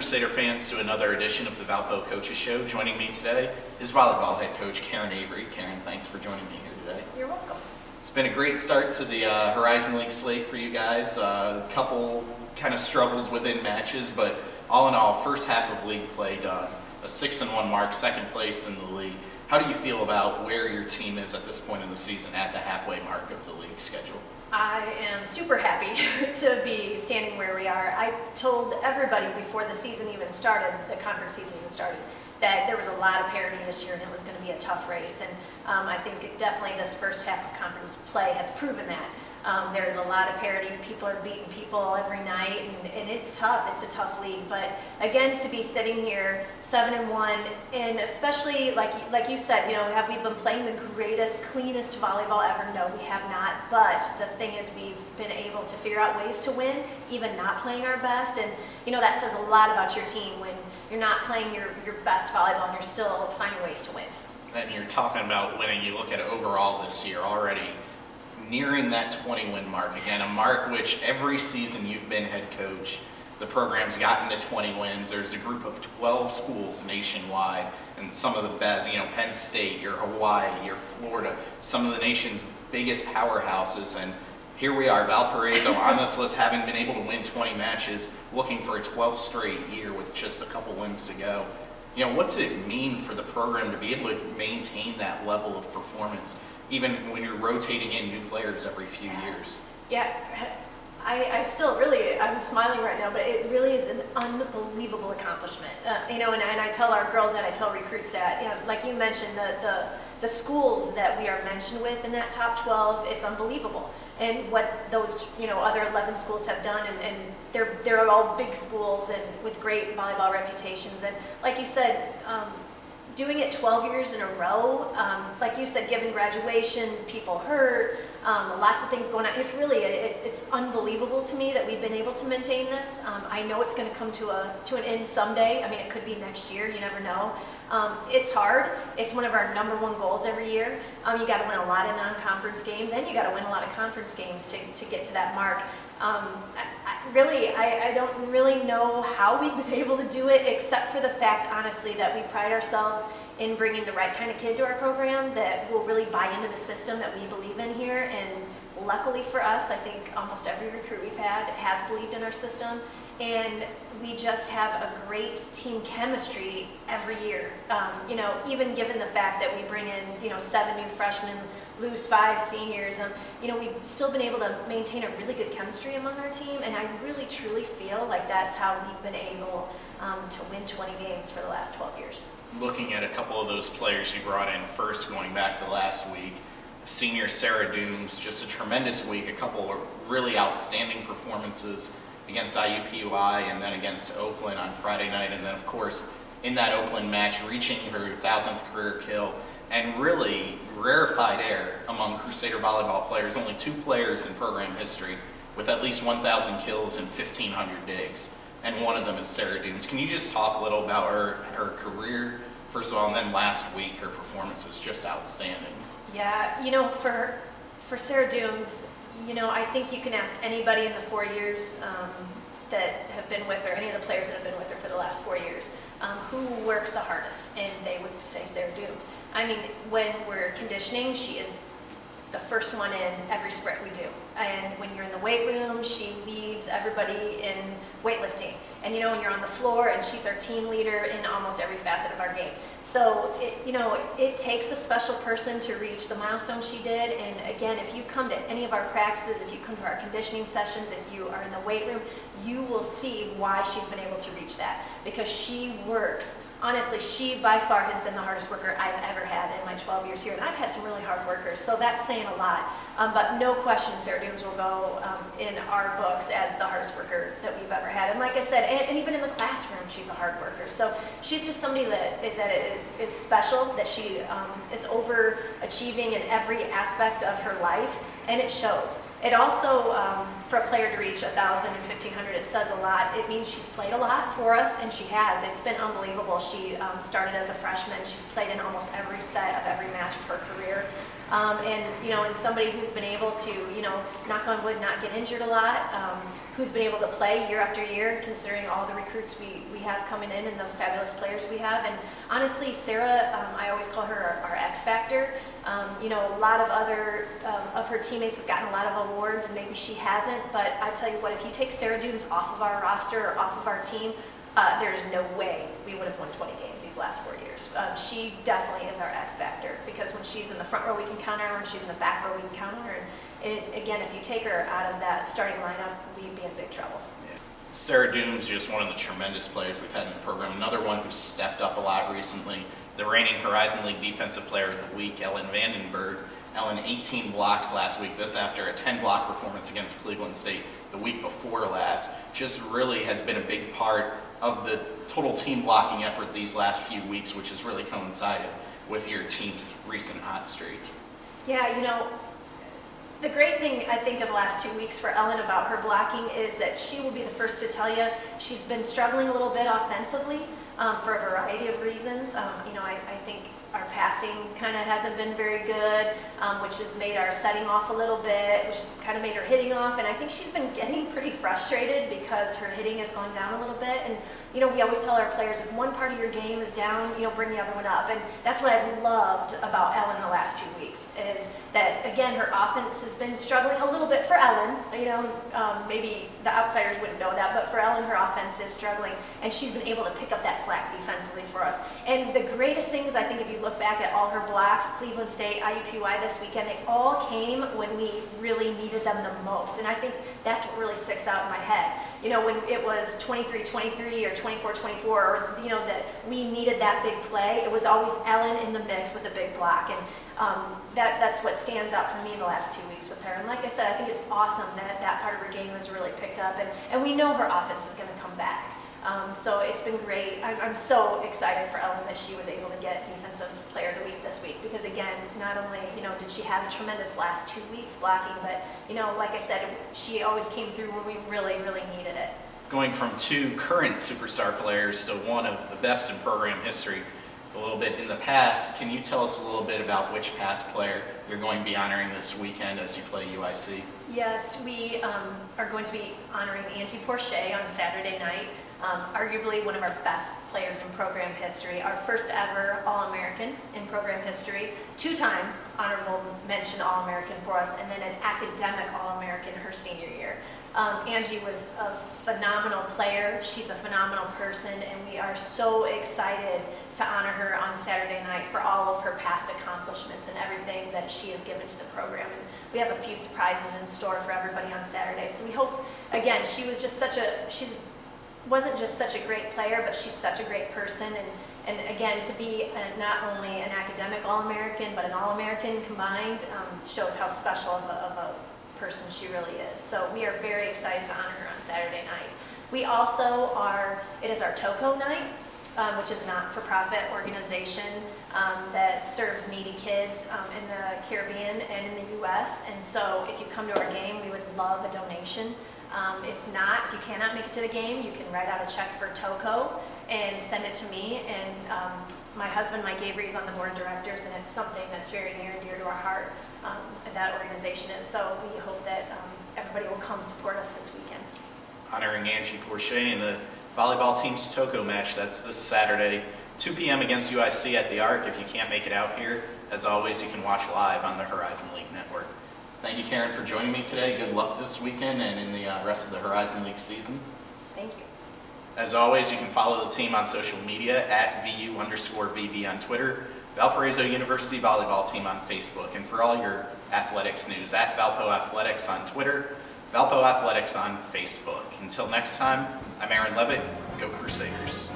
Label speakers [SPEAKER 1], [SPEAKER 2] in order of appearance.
[SPEAKER 1] Crusader fans, to another edition of the Valpo Coaches Show. Joining me today is volleyball head coach Carin Avery. Carin, thanks for joining me here today.
[SPEAKER 2] You're welcome.
[SPEAKER 1] It's been a great start to the Horizon League slate for you guys. A couple kind of struggles within matches, but all in all, first half of league play done. A 6-1 mark, second place in the league. How do you feel about where your team is at this point in the season at the halfway mark of the league schedule?
[SPEAKER 2] I am super happy to be standing where we are. I told everybody before the season even started, the conference season even started, that there was a lot of parity this year and it was going to be a tough race. And I think definitely this first half of conference play has proven that. There's a lot of parity. People are beating people every night, and it's tough. It's a tough league. But again, to be sitting here 7-1, and especially like you said, have we been playing the greatest, cleanest volleyball ever? No, we have not. But the thing is, we've been able to figure out ways to win, even not playing our best. And that says a lot about your team when you're not playing your best volleyball and you're still finding ways to win. And
[SPEAKER 1] you're talking about winning. You look at overall this year already. Nearing that 20-win mark again, a mark which every season you've been head coach, the program's gotten to 20 wins. There's a group of 12 schools nationwide, and some of the best, Penn State, your Hawaii, your Florida, some of the nation's biggest powerhouses, and here we are, Valparaiso on this list, having been able to win 20 matches, looking for a 12th straight year with just a couple wins to go. What's it mean for the program to be able to maintain that level of performance, even when you're rotating in new players every few years?
[SPEAKER 2] Yeah, I still really, I'm smiling right now, but it really is an unbelievable accomplishment. And I tell our girls that, I tell recruits that, like you mentioned, the schools that we are mentioned with in that top 12, it's unbelievable. And what those, other 11 schools have done, and they're all big schools and with great volleyball reputations. And like you said, doing it 12 years in a row, like you said, given graduation, people hurt, lots of things going on. It's unbelievable to me that we've been able to maintain this. I know it's going to come to an end someday. I mean, it could be next year. You never know. It's hard. It's one of our #1 goals every year. You got to win a lot of non-conference games, and you got to win a lot of conference games to get to that mark. I don't really know how we've been able to do it, except for the fact, honestly, that we pride ourselves in bringing the right kind of kid to our program that will really buy into the system that we believe in here. And luckily for us, I think almost every recruit we've had has believed in our system. And we just have a great team chemistry every year. Even given the fact that we bring in, 7 new freshmen, lose 5 seniors, we've still been able to maintain a really good chemistry among our team. And I really, truly feel like that's how we've been able to win 20 games for the last 12 years.
[SPEAKER 1] Looking at a couple of those players you brought in first, going back to last week, senior Sarah Dooms, just a tremendous week, a couple of really outstanding performances against IUPUI and then against Oakland on Friday night, and then of course in that Oakland match reaching her 1,000th career kill, and really rarefied air among Crusader volleyball players. Only 2 players in program history with at least 1,000 kills and 1,500 digs, and one of them is Sarah Dooms. Can you just talk a little about her career first of all, and then last week her performance was just outstanding?
[SPEAKER 2] Yeah, for Sarah Dooms, I think you can ask anybody in the 4 years that have been with her, any of the players that have been with her for the last 4 years, who works the hardest, and they would say Sarah Dooms. I mean, when we're conditioning, she is the first one in every sprint we do. And when you're in the weight room, she leads everybody in weightlifting. And when you're on the floor, and she's our team leader in almost every facet of our game. So it takes a special person to reach the milestone she did. And again, if you come to any of our practices, if you come to our conditioning sessions, if you are in the weight room, you will see why she's been able to reach that. Because she works. Honestly, she by far has been the hardest worker I've ever had in my 12 years here. And I've had some really hard workers, so that's saying a lot. But no question, Sarah Dooms will go in our books as the hardest worker that we've ever had. And like I said, and even in the classroom, she's a hard worker. So she's just somebody that is special, that she is overachieving in every aspect of her life, and it shows. It also, for a player to reach 1,000 and 1,500, it says a lot. It means she's played a lot for us, and she has. It's been unbelievable. She started as a freshman. She's played in almost every set of every match of her career. And somebody who's been able to, knock on wood, not get injured a lot, who's been able to play year after year, considering all the recruits we have coming in and the fabulous players we have. And honestly, Sarah, I always call her our X Factor. A lot of other of her teammates have gotten a lot of awards, and maybe she hasn't, but I tell you what, if you take Sarah Dooms off of our roster or off of our team, there's no way we would have won 20 games these last 4 years. She definitely is our X Factor, because when she's in the front row, we can count on her, and she's in the back row, we can count on her. And again, if you take her out of that starting lineup, we'd be in big trouble.
[SPEAKER 1] Yeah. Sarah Dooms, just one of the tremendous players we've had in the program. Another one who's stepped up a lot recently. The reigning Horizon League Defensive Player of the Week, Ellen Vandenberg. Ellen, 18 blocks last week, this after a 10-block performance against Cleveland State the week before last. Just really has been a big part of the total team blocking effort these last few weeks, which has really coincided with your team's recent hot streak.
[SPEAKER 2] Yeah, the great thing I think of the last 2 weeks for Ellen about her blocking is that she will be the first to tell you she's been struggling a little bit offensively for a variety of reasons. I think our passing kind of hasn't been very good, which has made our setting off a little bit, which has kind of made her hitting off. And I think she's been getting pretty frustrated because her hitting has gone down a little bit. And, we always tell our players, if one part of your game is down, bring the other one up. And that's what I've loved about Ellen the last 2 weeks, is that, again, her offense has been struggling a little bit for Ellen. Maybe the outsiders wouldn't know that, but for Ellen, her offense is struggling. And she's been able to pick up that slack defensively for us. And the greatest things, I think, if you look back at all her blocks, Cleveland State, IUPUI this weekend, they all came when we really needed them the most. And I think that's what really sticks out in my head. When it was 23-23 or 24-24, or, that we needed that big play, it was always Ellen in the mix with a big block. And that's what stands out for me the last 2 weeks with her. And like I said, I think it's awesome that part of her game has really picked up. And we know her offense is going to come back. So it's been great. I'm so excited for Ellen that she was able to get Defensive Player of the Week this week, because again, not only did she have a tremendous last 2 weeks blocking, but like I said, she always came through when we really, really needed it.
[SPEAKER 1] Going from 2 current superstar players to one of the best in program history a little bit in the past, can you tell us a little bit about which past player you're going to be honoring this weekend as you play UIC?
[SPEAKER 2] Yes, we are going to be honoring Angie Porshay on Saturday night. Arguably one of our best players in program history, our first ever All-American in program history, 2-time honorable mention All-American for us, and then an academic All-American her senior year. Angie was a phenomenal player. She's a phenomenal person, and we are so excited to honor her on Saturday night for all of her past accomplishments and everything that she has given to the program. And we have a few surprises in store for everybody on Saturday. So we hope, again, she wasn't just such a great player, but she's such a great person. And again, to be not only an academic All-American, but an All-American combined shows how special of a person she really is. So we are very excited to honor her on Saturday night. We also it is our TOCO night, which is a not-for-profit organization that serves needy kids in the Caribbean and in the U.S. And so if you come to our game, we would love a donation. If you cannot make it to the game, you can write out a check for TOCO and send it to me. And my husband, Mike Avery, is on the board of directors, and it's something that's very near and dear to our heart, that organization is. So we hope that everybody will come support us this weekend.
[SPEAKER 1] Honoring Angie Porshay in the volleyball team's TOCO match. That's this Saturday, 2 p.m. against UIC at the Arc. If you can't make it out here, as always, you can watch live on the Horizon League Network. Thank you, Carin, for joining me today. Good luck this weekend and in the rest of the Horizon League season.
[SPEAKER 2] Thank you.
[SPEAKER 1] As always, you can follow the team on social media at @VU_VB on Twitter, Valparaiso University Volleyball Team on Facebook, and for all your athletics news, at Valpo Athletics on Twitter, Valpo Athletics on Facebook. Until next time, I'm Aaron Leavitt. Go Crusaders.